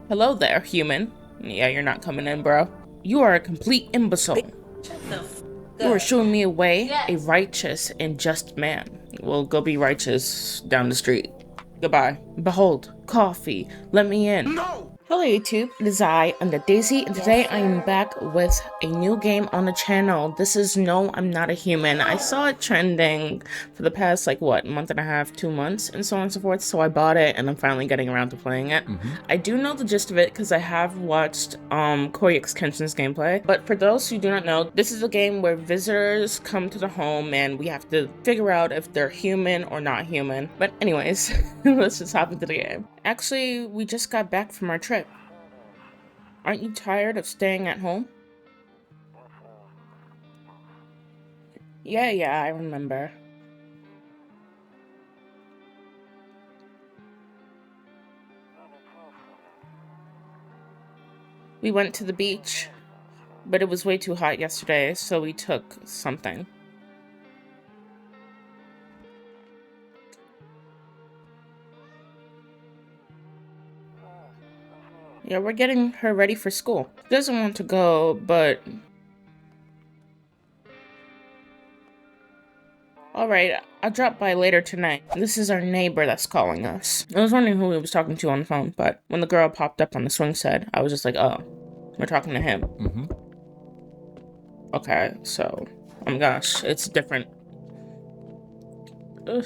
Hello there, human. Yeah, you're not coming in, bro. You are a complete imbecile. You are showing me a way, a righteous and just man. Well, go be righteous down the street. Goodbye. Behold, coffee. Let me in. No! Hello YouTube, it is I, Undead Daisy, and today I am back with a new game on the channel. This is No, I'm Not a Human. I saw it trending for the past, month and a half, 2 months, and so on and so forth, so I bought it, and I'm finally getting around to playing it. I do know the gist of it, because I have watched Koyak's Kenshin's gameplay, but for those who do not know, this is a game where visitors come to the home, and we have to figure out if they're human or not human. But anyways, let's just hop into the game. Actually, we just got back from our trip. Aren't you tired of staying at home? Yeah, I remember. We went to the beach, but it was way too hot yesterday, so we took something. Yeah, we're getting her ready for school. She doesn't want to go, but... Alright, I'll drop by later tonight. This is our neighbor that's calling us. I was wondering who he was talking to on the phone, but when the girl popped up on the swing set, I was just like, oh, we're talking to him. Okay, so, oh my gosh, it's different. Ugh.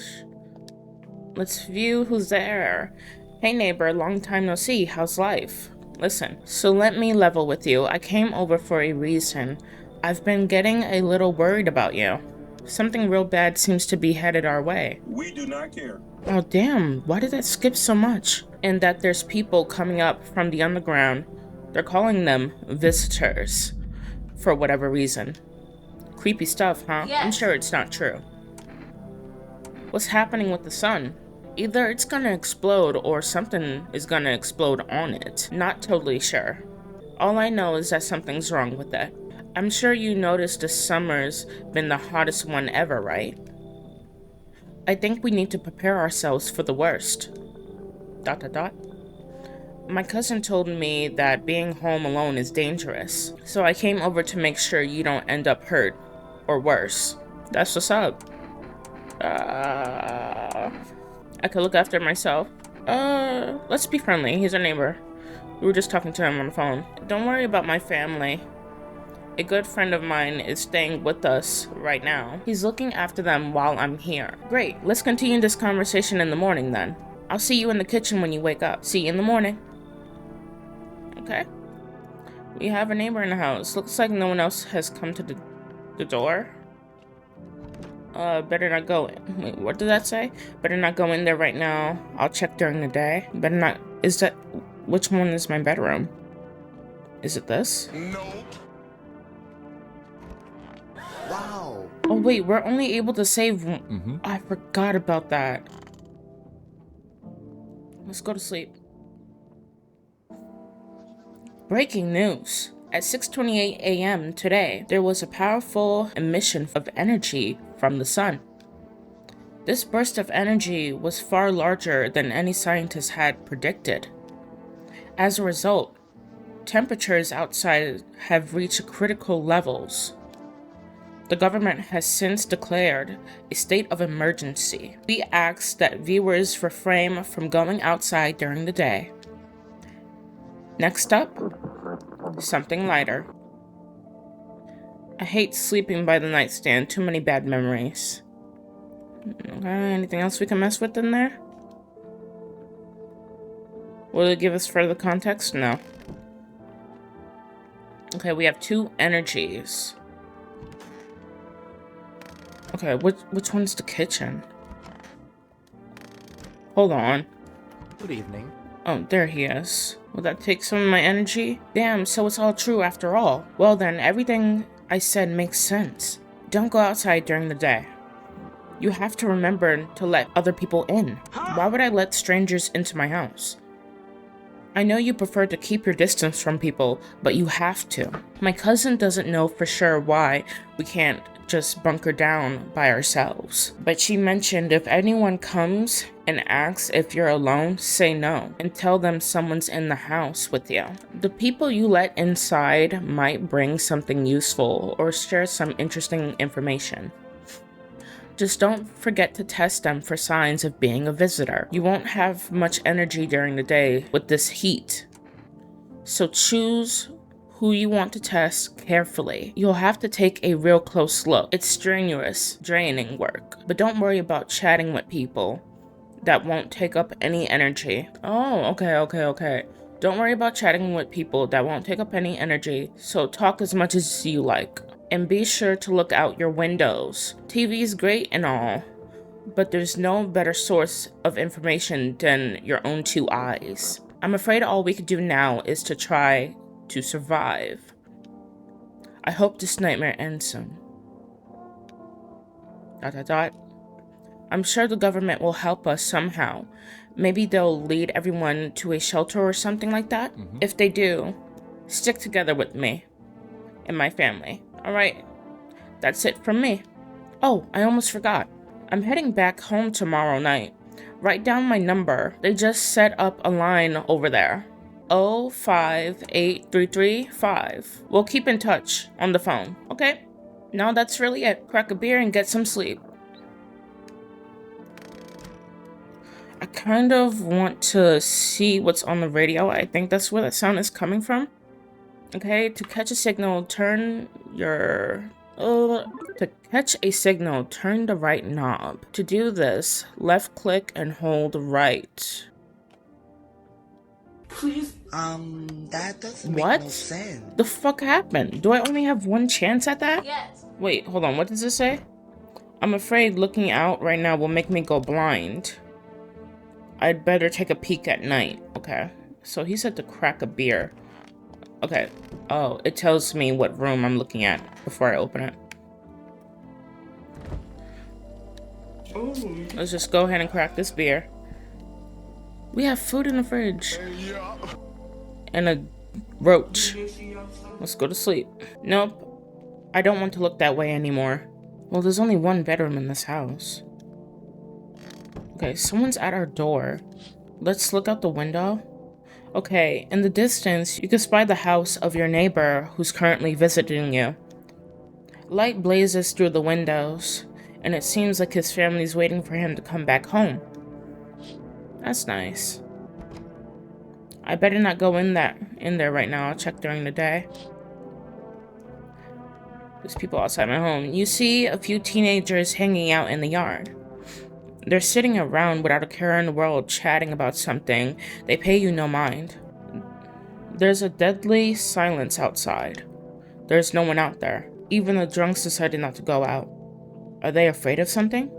Let's view who's there. Hey neighbor, long time no see, how's life? Listen, so let me level with you. I came over for a reason. I've been getting a little worried about you. Something real bad seems to be headed our way. We do not care. Oh damn, why did that skip so much? And that there's people coming up from the underground. They're calling them visitors. For whatever reason. Creepy stuff, huh? Yes. I'm sure it's not true. What's happening with the sun? Either it's gonna explode or something is gonna explode on it. Not totally sure. All I know is that something's wrong with it. I'm sure you noticed this summer's been the hottest one ever, right? I think we need to prepare ourselves for the worst. ... My cousin told me that being home alone is dangerous, so I came over to make sure you don't end up hurt, or worse. That's what's up. I could look after myself. Let's be friendly. He's our neighbor. We were just talking to him on the phone. Don't worry about my family. A good friend of mine is staying with us right now. He's looking after them while I'm here. Great. Let's continue this conversation in the morning then. I'll see you in the kitchen when you wake up. See you in the morning. Okay. We have a neighbor in the house. Looks like no one else has come to the door. Better not go in. Wait, what did that say? Better not go in there right now. I'll check during the day. Better not... Which one is my bedroom? Is it this? No. Wow. Oh wait, we're only able to save... I forgot about that. Let's go to sleep. Breaking news. At 6:28 a.m. today, there was a powerful emission of energy from the sun. This burst of energy was far larger than any scientist had predicted. As a result, temperatures outside have reached critical levels. The government has since declared a state of emergency. We ask that viewers refrain from going outside during the day. Next up, something lighter. I hate sleeping by the nightstand. Too many bad memories. Okay, anything else we can mess with in there? Will it give us further context? No. Okay, we have 2 energies. Okay, which one's the kitchen? Hold on. Good evening. Oh, there he is. Will that take some of my energy? Damn, so it's all true after all. Well then, everything I said makes sense. Don't go outside during the day. You have to remember to let other people in. Why would I let strangers into my house? I know you prefer to keep your distance from people, but you have to. My cousin doesn't know for sure why we can't just bunker down by ourselves. But she mentioned if anyone comes and asks if you're alone, say no and tell them someone's in the house with you. The people you let inside might bring something useful or share some interesting information. Just don't forget to test them for signs of being a visitor. You won't have much energy during the day with this heat, so choose who you want to test carefully. You'll have to take a real close look. It's strenuous, draining work, but don't worry about chatting with people. That won't take up any energy. Oh, okay. Don't worry about chatting with people that won't take up any energy, so talk as much as you like. And be sure to look out your windows. TV's great and all, but there's no better source of information than your own two eyes. I'm afraid all we could do now is to try to survive. I hope this nightmare ends soon. ... I'm sure the government will help us somehow. Maybe they'll lead everyone to a shelter or something like that. If they do, stick together with me and my family. Alright, that's it from me. Oh, I almost forgot. I'm heading back home tomorrow night. Write down my number. They just set up a line over there. 058335. We'll keep in touch on the phone, okay? No, that's really it. Crack a beer and get some sleep. I kind of want to see what's on the radio. I think that's where that sound is coming from. Okay, to catch a signal, turn the right knob. To do this, left click and hold right. Please. That doesn't What? make no sense. The fuck happened? Do I only have one chance at that? Yes. Wait, hold on, what does it say? I'm afraid looking out right now will make me go blind. I'd better take a peek at night. Okay, so he said to crack a beer. Okay, oh, it tells me what room I'm looking at before I open it. Let's just go ahead and crack this beer. We have food in the fridge. And a roach. Let's go to sleep. Nope, I don't want to look that way anymore. Well, there's only one bedroom in this house. Okay, someone's at our door. Let's look out the window. Okay, in the distance, you can spy the house of your neighbor who's currently visiting you. Light blazes through the windows, and it seems like his family's waiting for him to come back home. That's nice. I better not go in there right now. I'll check during the day. There's people outside my home. You see a few teenagers hanging out in the yard. They're sitting around without a care in the world, chatting about something. They pay you no mind. There's a deadly silence outside. There's no one out there. Even the drunks decided not to go out. Are they afraid of something?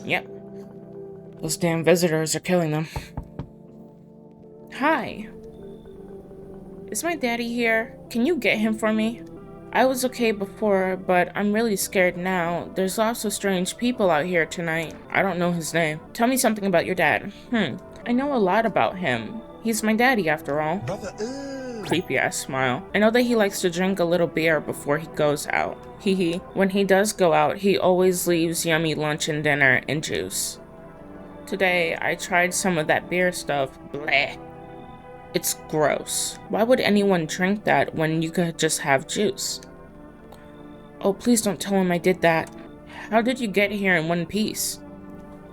Yep. Those damn visitors are killing them. Hi. Is my daddy here? Can you get him for me? I was okay before, but I'm really scared now. There's lots of strange people out here tonight. I don't know his name. Tell me something about your dad. I know a lot about him. He's my daddy after all. Brother, Creepy ass smile. I know that he likes to drink a little beer before he goes out. Hee. When he does go out, he always leaves yummy lunch and dinner and juice. Today, I tried some of that beer stuff. Bleh. It's gross. Why would anyone drink that when you could just have juice? Oh, please don't tell him I did that. How did you get here in one piece?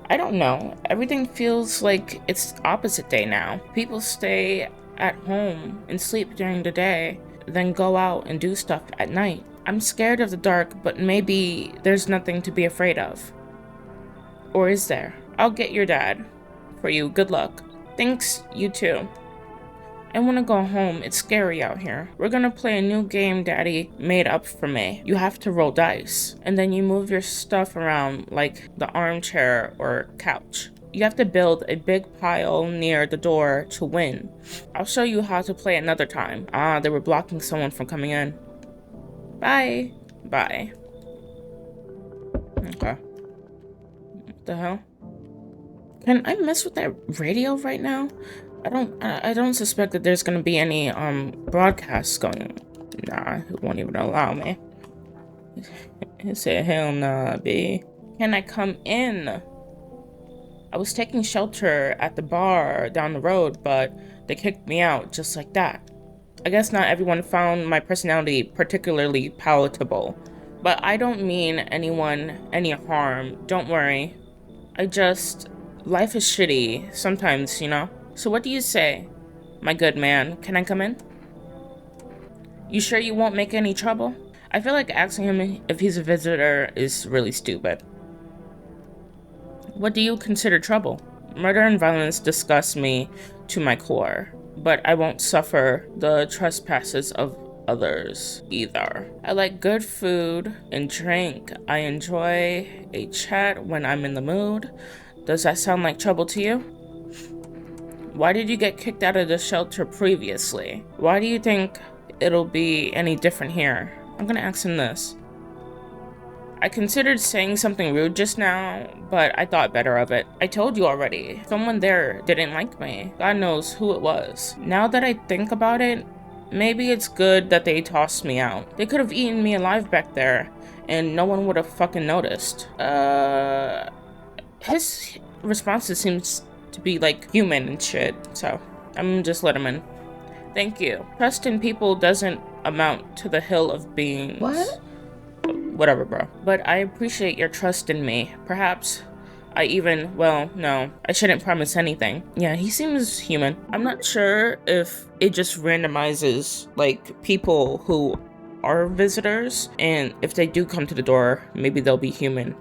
I don't know. Everything feels like it's opposite day now. People stay at home and sleep during the day, then go out and do stuff at night. I'm scared of the dark, but maybe there's nothing to be afraid of. Or is there? I'll get your dad for you. Good luck. Thanks, you too. I want to go home. It's scary out here. We're gonna play a new game Daddy made up for me. You have to roll dice, and then you move your stuff around like the armchair or couch. You have to build a big pile near the door to win. I'll show you how to play another time. Ah, they were blocking someone from coming in. Bye. Bye. Okay. What the hell? Can I mess with that radio right now? I don't suspect that there's gonna be any broadcasts going. Nah, it won't even allow me. He said, hell nah, B. Can I come in? I was taking shelter at the bar down the road, but they kicked me out just like that. I guess not everyone found my personality particularly palatable. But I don't mean anyone any harm, don't worry. Life is shitty sometimes, you know? So what do you say? My good man, can I come in? You sure you won't make any trouble? I feel like asking him if he's a visitor is really stupid. What do you consider trouble? Murder and violence disgust me to my core, but I won't suffer the trespasses of others either. I like good food and drink. I enjoy a chat when I'm in the mood. Does that sound like trouble to you? Why did you get kicked out of the shelter previously? Why do you think it'll be any different here? I'm gonna ask him this. I considered saying something rude just now, but I thought better of it. I told you already. Someone there didn't like me. God knows who it was. Now that I think about it, maybe it's good that they tossed me out. They could have eaten me alive back there, and no one would have fucking noticed. His responses seems to be like human and shit, so I'm just let him in. Thank you. Trust in people doesn't amount to the hill of beings. What? Whatever, bro. But I appreciate your trust in me. Perhaps no, I shouldn't promise anything. Yeah, he seems human. I'm not sure if it just randomizes, like, people who are visitors, and if they do come to the door, maybe they'll be human,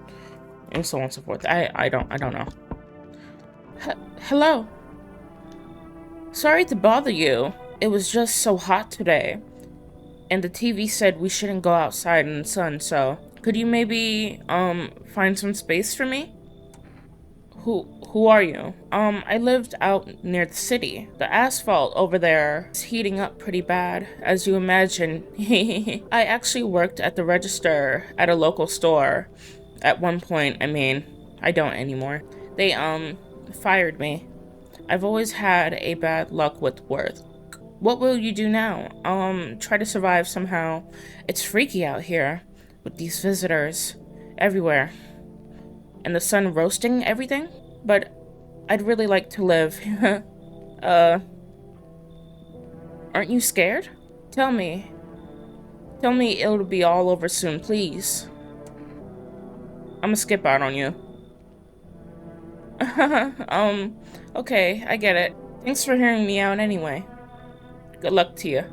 and so on and so forth. I don't know. Hello. Sorry to bother you. It was just so hot today. And the TV said we shouldn't go outside in the sun, so could you maybe find some space for me? Who are you? I lived out near the city. The asphalt over there is heating up pretty bad, as you imagine. I actually worked at the register at a local store at one point. I mean, I don't anymore. They fired me. I've always had a bad luck with work. What will you do now? Try to survive somehow. It's freaky out here with these visitors everywhere. And the sun roasting everything? But I'd really like to live. Aren't you scared? Tell me it'll be all over soon, please. I'ma skip out on you. Okay, I get it. Thanks for hearing me out anyway. Good luck to you.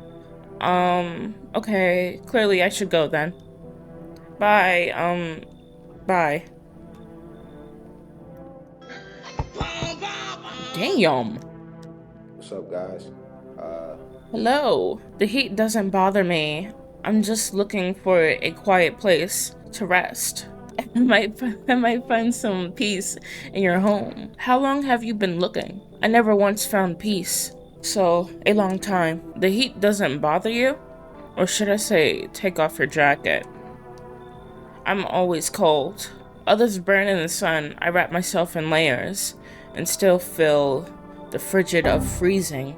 Okay, clearly I should go then. Bye, bye. Damn. What's up, guys? Hello. The heat doesn't bother me. I'm just looking for a quiet place to rest. I might find some peace in your home. How long have you been looking? I never once found peace. So, a long time. The heat doesn't bother you? Or should I say, take off your jacket? I'm always cold. Others burn in the sun. I wrap myself in layers and still feel the frigid of freezing.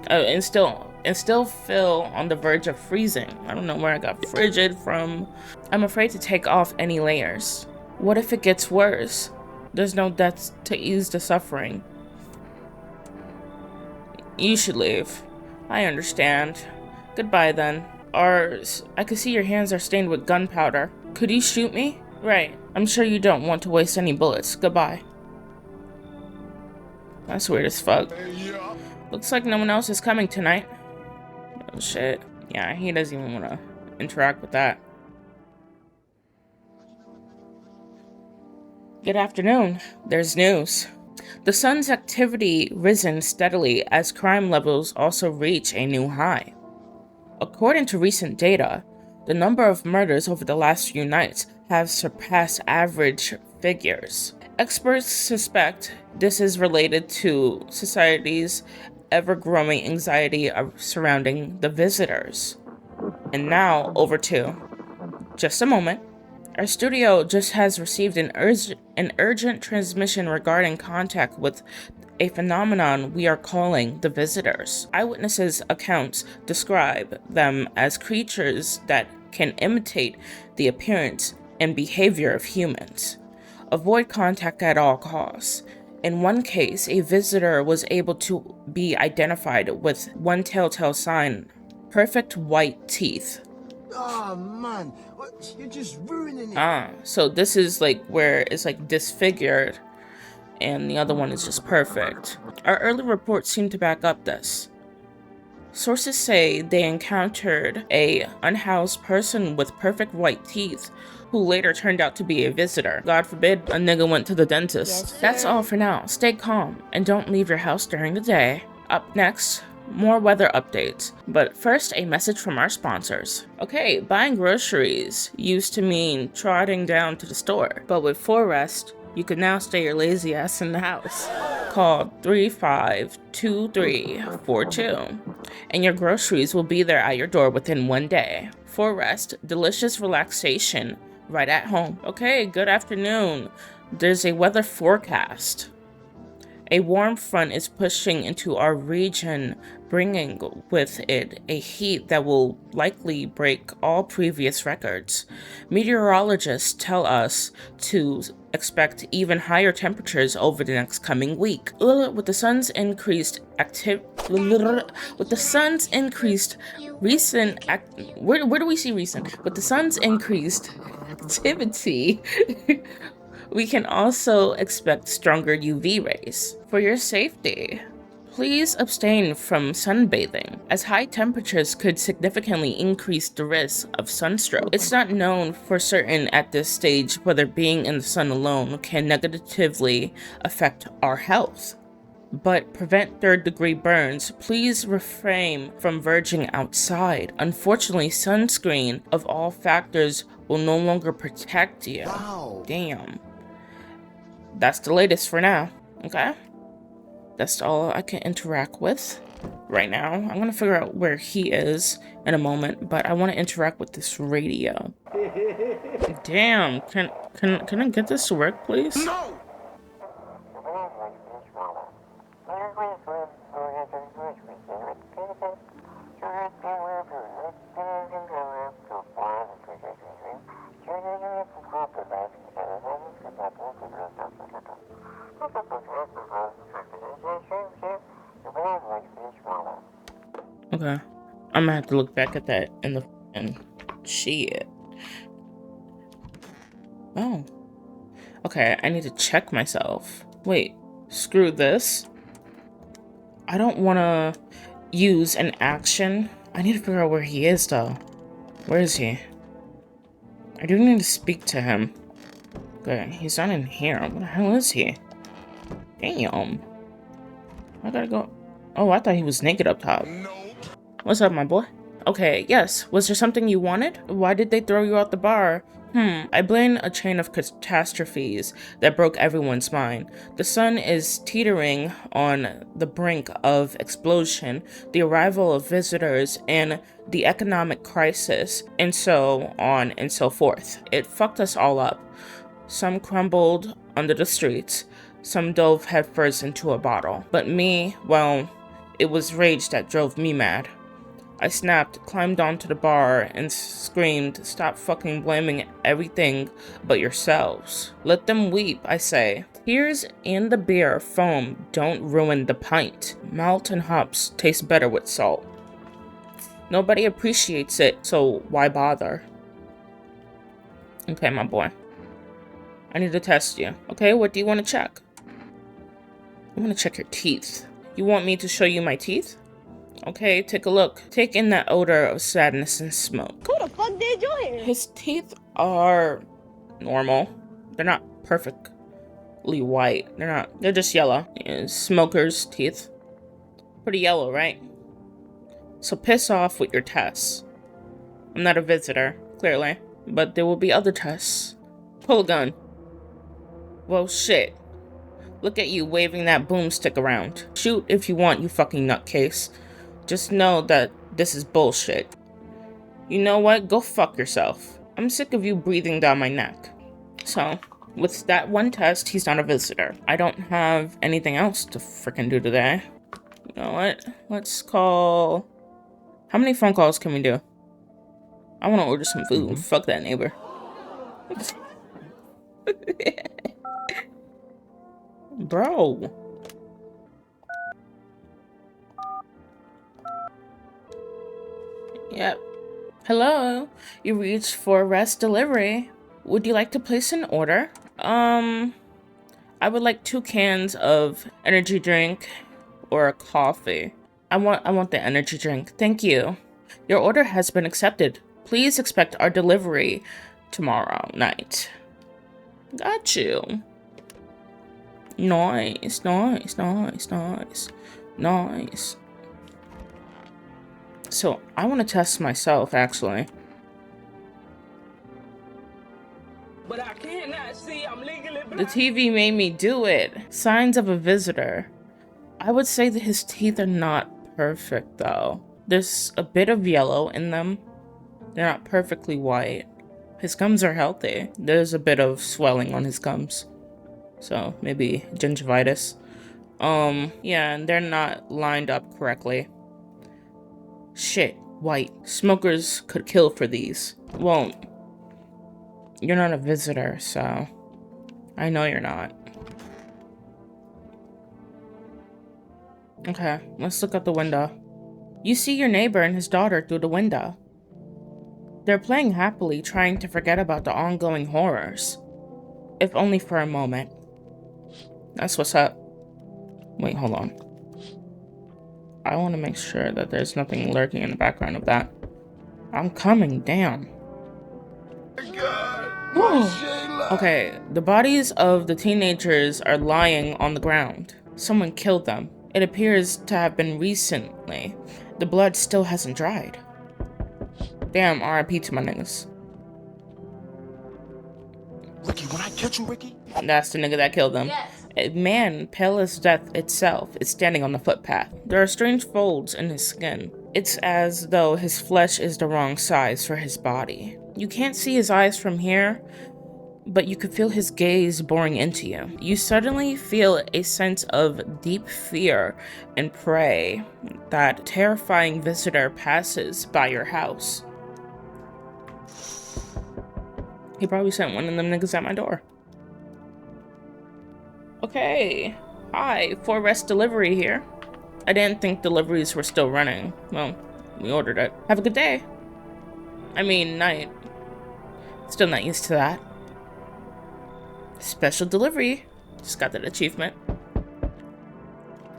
And still feel on the verge of freezing. I don't know where I got frigid from. I'm afraid to take off any layers. What if it gets worse? There's no death to ease the suffering. You should leave. I understand. Goodbye then. I could see your hands are stained with gunpowder. Could you shoot me? Right. I'm sure you don't want to waste any bullets. Goodbye. That's weird as fuck. Looks like no one else is coming tonight. Oh shit. Yeah, he doesn't even want to interact with that. Good afternoon. There's news. The sun's activity risen steadily as crime levels also reach a new high. According to recent data, the number of murders over the last few nights have surpassed average figures. Experts suspect this is related to society's ever-growing anxiety surrounding the visitors. And now, over to just a moment. Our studio just has received an urgent transmission regarding contact with a phenomenon we are calling the visitors. Eyewitnesses' accounts describe them as creatures that can imitate the appearance and behavior of humans. Avoid contact at all costs. In one case, a visitor was able to be identified with one telltale sign: perfect white teeth. Oh man, what? You're just ruining it. So this is like where it's like disfigured, and the other one is just perfect. Our early reports seem to back up this. Sources say they encountered a unhoused person with perfect white teeth who later turned out to be a visitor. God forbid a nigga went to the dentist. Yes, That's all for now. Stay calm and don't leave your house during the day. Up next, more weather updates. But first, a message from our sponsors. Okay, buying groceries used to mean trotting down to the store, but with Forrest, you can now stay your lazy ass in the house. Call 352342 and your groceries will be there at your door within 1 day. Forrest, delicious relaxation right at home. Okay, good afternoon. There's a weather forecast. A warm front is pushing into our region, bringing with it a heat that will likely break all previous records. Meteorologists tell us to expect even higher temperatures over the next coming week. With the sun's increased recent where do we see recent? With the sun's increased activity, we can also expect stronger UV rays. For your safety, please abstain from sunbathing, as high temperatures could significantly increase the risk of sunstroke. It's not known for certain at this stage whether being in the sun alone can negatively affect our health. But prevent third-degree burns, please refrain from verging outside. Unfortunately, sunscreen of all factors will no longer protect you. Wow. Damn. That's the latest for now, okay? That's all I can interact with right now. I'm gonna figure out where he is in a moment, but I want to interact with this radio. Damn, can I get this to work, please? No! Okay, I'm gonna have to look back at that and shit. Oh. Okay, I need to check myself. Wait, screw this. I don't wanna use an action. I need to figure out where he is though. Where is he? I do need to speak to him. Okay, he's not in here. Where the hell is he? Damn. I gotta go. Oh, I thought he was naked up top. What's up, my boy? Okay, yes. Was there something you wanted? Why did they throw you out the bar? I blame a chain of catastrophes that broke everyone's mind. The sun is teetering on the brink of explosion, the arrival of visitors, and the economic crisis, and so on and so forth. It fucked us all up. Some crumbled under the streets, some dove headfirst into a bottle. But me, well, it was rage that drove me mad. I snapped, climbed onto the bar, and screamed, "Stop fucking blaming everything but yourselves. Let them weep, I say. Tears in the beer foam don't ruin the pint. Malt and hops taste better with salt. Nobody appreciates it, so why bother?" Okay, my boy. I need to test you. Okay, what do you want to check? I want to check your teeth. You want me to show you my teeth? Okay, take a look. Take in that odor of sadness and smoke. Who the fuck did your hair? His teeth are normal. They're not perfectly white. They're just yellow. Yeah, smoker's teeth. Pretty yellow, right? So piss off with your tests. I'm not a visitor, clearly. But there will be other tests. Pull a gun. Well, shit. Look at you waving that boomstick around. Shoot if you want, you fucking nutcase. Just know that this is bullshit. You know what? Go fuck yourself. I'm sick of you breathing down my neck. So, with that one test, he's not a visitor. I don't have anything else to frickin' do today. You know what? Let's call... How many phone calls can we do? I want to order some food. Fuck that neighbor. Bro. Yep. Hello. You reached for rest delivery. Would you like to place an order? I would like 2 cans of energy drink or a coffee. I want the energy drink. Thank you. Your order has been accepted. Please expect our delivery tomorrow night. Got you. Nice, nice, nice, nice, nice. So, I want to test myself, actually. But I cannot see. I'm legally blind. The TV made me do it. Signs of a visitor. I would say that his teeth are not perfect, though. There's a bit of yellow in them. They're not perfectly white. His gums are healthy. There's a bit of swelling on his gums. So, maybe gingivitis. Yeah, and they're not lined up correctly. Shit, white. Smokers could kill for these. Well, you're not a visitor, so I know you're not. Okay, let's look out the window. You see your neighbor and his daughter through the window. They're playing happily, trying to forget about the ongoing horrors. If only for a moment. That's what's up. Wait, hold on. I want to make sure that there's nothing lurking in the background of that. I'm coming, damn. Okay, the bodies of the teenagers are lying on the ground. Someone killed them. It appears to have been recently. The blood still hasn't dried. Damn, RIP to my niggas. Ricky, when I catch you, Ricky? That's the nigga that killed them. Yes. A man, pale as death itself, is standing on the footpath. There are strange folds in his skin. It's as though his flesh is the wrong size for his body. You can't see his eyes from here, but you could feel his gaze boring into you. You suddenly feel a sense of deep fear and pray that terrifying visitor passes by your house. He probably sent one of them niggas at my door. Okay. Hi, 4 rest delivery here. I didn't think deliveries were still running. Well, we ordered it. Have a good day. I mean, night. Still not used to that. Special delivery. Just got that achievement.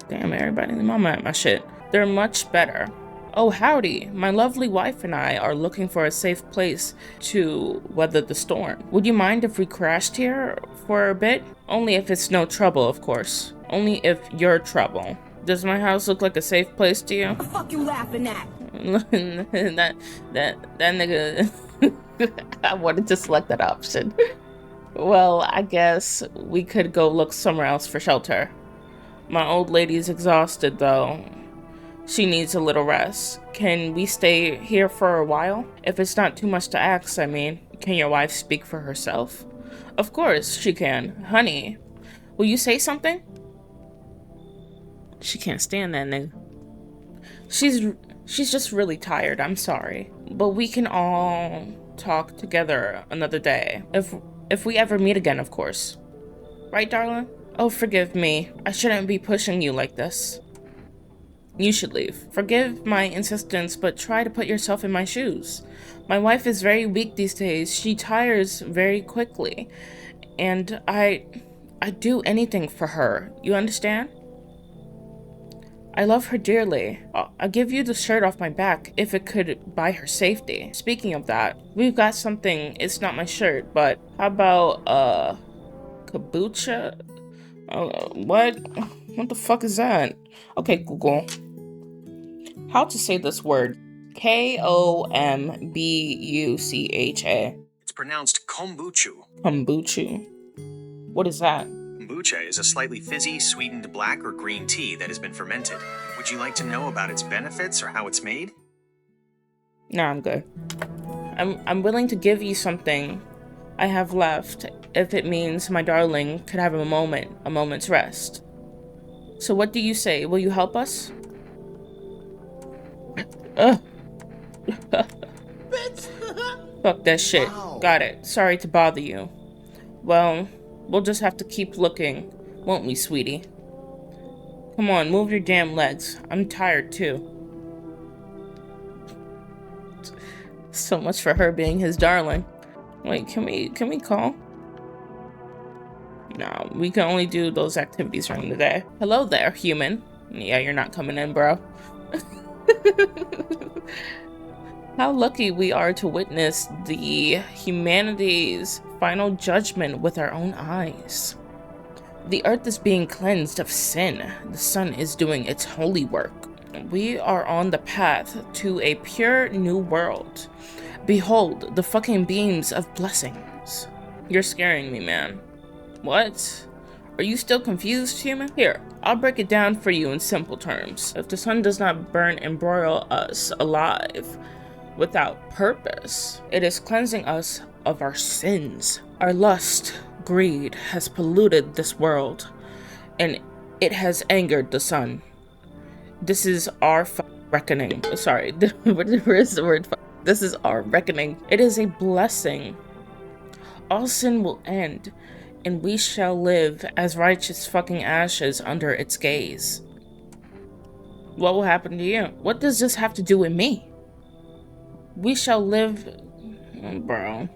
Damn, everybody and their mama at my shit. They're much better. Oh, howdy. My lovely wife and I are looking for a safe place to weather the storm. Would you mind if we crashed here for a bit? Only if it's no trouble, of course. Only if you're trouble. Does my house look like a safe place to you? What the fuck you laughing at? that nigga. I wanted to select that option. Well, I guess we could go look somewhere else for shelter. My old lady's exhausted, though. She needs a little rest. Can we stay here for a while? If it's not too much to ask, I mean. Can your wife speak for herself? Of course she can. Honey, will you say something? She can't stand that nigga. She's just really tired, I'm sorry. But we can all talk together another day. If we ever meet again, of course. Right, darling? Oh, forgive me. I shouldn't be pushing you like this. You should leave. Forgive my insistence, but try to put yourself in my shoes. My wife is very weak these days. She tires very quickly. And I'd do anything for her. You understand? I love her dearly. I'll give you the shirt off my back if it could buy her safety. Speaking of that, we've got something. It's not my shirt, but how about, kombucha? What? What the fuck is that? Okay, Google. How to say this word? Kombucha. It's pronounced kombucha. Kombucha. What is that? Kombucha is a slightly fizzy, sweetened black or green tea that has been fermented. Would you like to know about its benefits or how it's made? No, I'm good. I'm willing to give you something I have left if it means my darling could have a moment's rest. So what do you say? Will you help us? Fuck that shit. Wow. Got it. Sorry to bother you. Well, we'll just have to keep looking, won't we, sweetie? Come on, move your damn legs. I'm tired too. So much for her being his darling. Wait, can we call? No, we can only do those activities during the day. Hello there, human. Yeah, you're not coming in, bro. How lucky we are to witness the humanity's final judgment with our own eyes. The earth is being cleansed of sin. The sun is doing its holy work. We are on the path to a pure new world. Behold the fucking beams of blessings. You're scaring me, man. What? Are you still confused, human? Here, I'll break it down for you in simple terms. If the sun does not burn and broil us alive without purpose, it is cleansing us of our sins. Our lust, greed has polluted this world, and it has angered the sun. This is our reckoning. Sorry, where is the word? This is our reckoning. It is a blessing. All sin will end, and we shall live as righteous fucking ashes under its gaze. What will happen to you? What does this have to do with me? We shall live... Bro.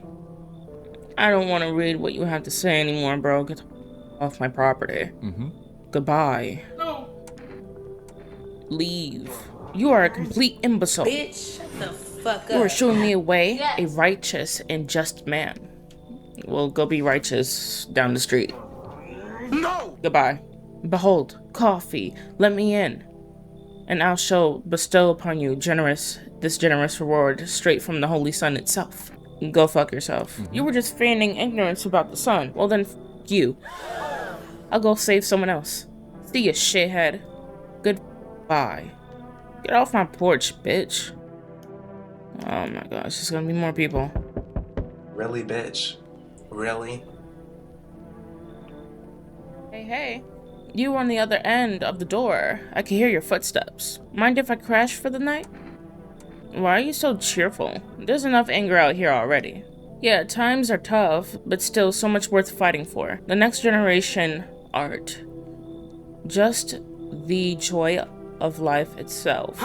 I don't want to read what you have to say anymore, bro. Get off my property. Goodbye. No. Leave. You are a complete imbecile. Bitch, shut the fuck up. You are showing me a way, a righteous and just man. Well, go be righteous down the street. No! Goodbye. Behold, coffee. Let me in. And I shall bestow upon you this generous reward straight from the holy sun itself. Go fuck yourself. You were just feigning ignorance about the sun. Well then, you. I'll go save someone else. See ya, shithead. Goodbye. Get off my porch, bitch. Oh my gosh, there's gonna be more people. Really, bitch? Really? Hey. You on the other end of the door. I can hear your footsteps. Mind if I crash for the night? Why are you so cheerful? There's enough anger out here already. Yeah, times are tough, but still so much worth fighting for. The next generation, art. Just the joy of life itself.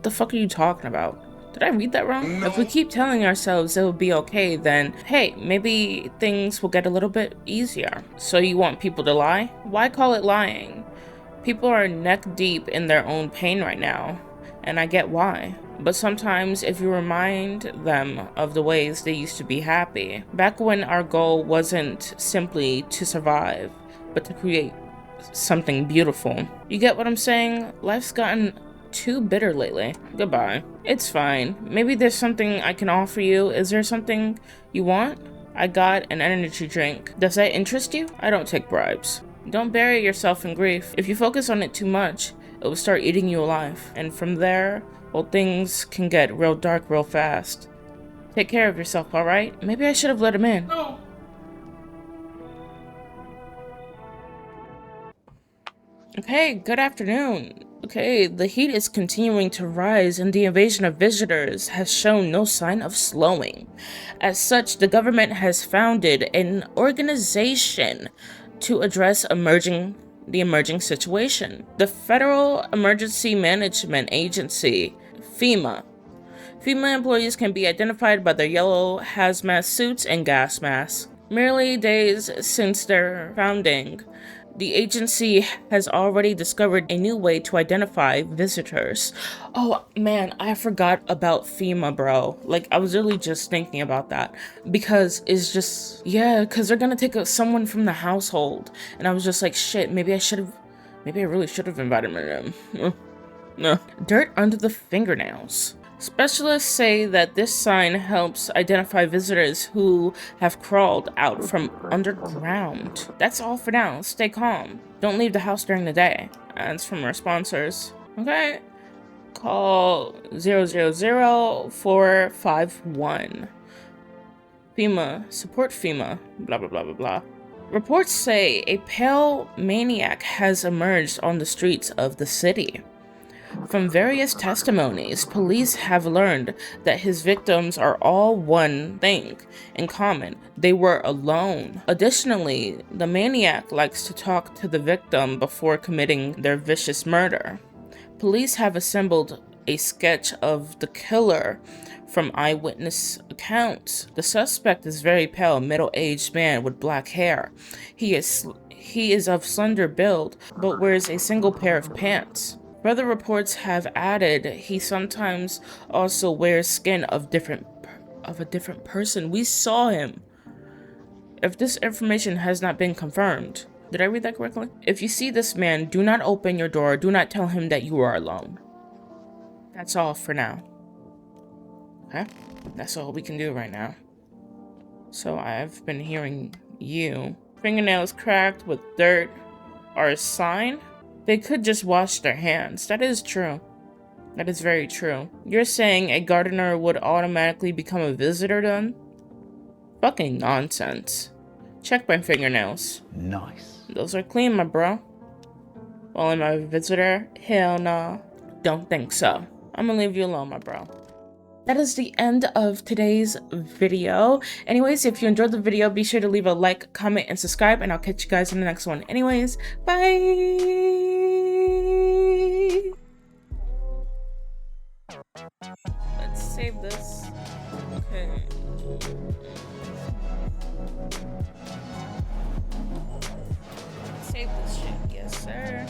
The fuck are you talking about? Did I read that wrong? No. If we keep telling ourselves it will be okay, then hey, maybe things will get a little bit easier. So you want people to lie? Why call it lying? People are neck deep in their own pain right now, and I get why. But sometimes if you remind them of the ways they used to be happy, back when our goal wasn't simply to survive, but to create something beautiful. You get what I'm saying? Life's gotten too bitter lately. Goodbye. It's fine. Maybe there's something I can offer you. Is there something you want? I got an energy drink. Does that interest you? I don't take bribes. Don't bury yourself in grief. If you focus on it too much, it will start eating you alive. And from there, well, things can get real dark real fast. Take care of yourself, alright? Maybe I should have let him in. No. Okay, good afternoon. Okay, the heat is continuing to rise and the invasion of visitors has shown no sign of slowing. As such, the government has founded an organization to address the emerging situation. The Federal Emergency Management Agency, FEMA. FEMA employees can be identified by their yellow hazmat suits and gas masks. Merely days since their founding, the agency has already discovered a new way to identify visitors. Oh man, I forgot about FEMA, bro. Like, I was really just thinking about that. Because it's just, yeah, because they're gonna take someone from the household. And I was just like, shit, maybe I really should have invited them. No. Dirt under the fingernails. Specialists say that this sign helps identify visitors who have crawled out from underground. That's all for now. Stay calm. Don't leave the house during the day. That's from our sponsors. Okay? Call 000-451. FEMA. Support FEMA. Blah, blah, blah, blah, blah. Reports say a pale maniac has emerged on the streets of the city. From various testimonies, police have learned that his victims are all one thing in common. They were alone. Additionally, the maniac likes to talk to the victim before committing their vicious murder. Police have assembled a sketch of the killer from eyewitness accounts. The suspect is very pale, middle-aged man with black hair. He is of slender build, but wears a single pair of pants. Further reports have added he sometimes also wears skin of a different person. We saw him. If this information has not been confirmed, did I read that correctly? If you see this man, do not open your door. Do not tell him that you are alone. That's all for now. Okay? That's all we can do right now. So I've been hearing you. Fingernails cracked with dirt are a sign? They could just wash their hands. That is true. That is very true. You're saying a gardener would automatically become a visitor then? Fucking nonsense. Check my fingernails. Nice. Those are clean, my bro. Well, am I a visitor? Hell no. Don't think so. I'm gonna leave you alone, my bro. That is the end of today's video. Anyways, if you enjoyed the video, be sure to leave a like, comment, and subscribe, and I'll catch you guys in the next one. Anyways, bye! Let's save this. Okay. Save this shit. Yes, sir.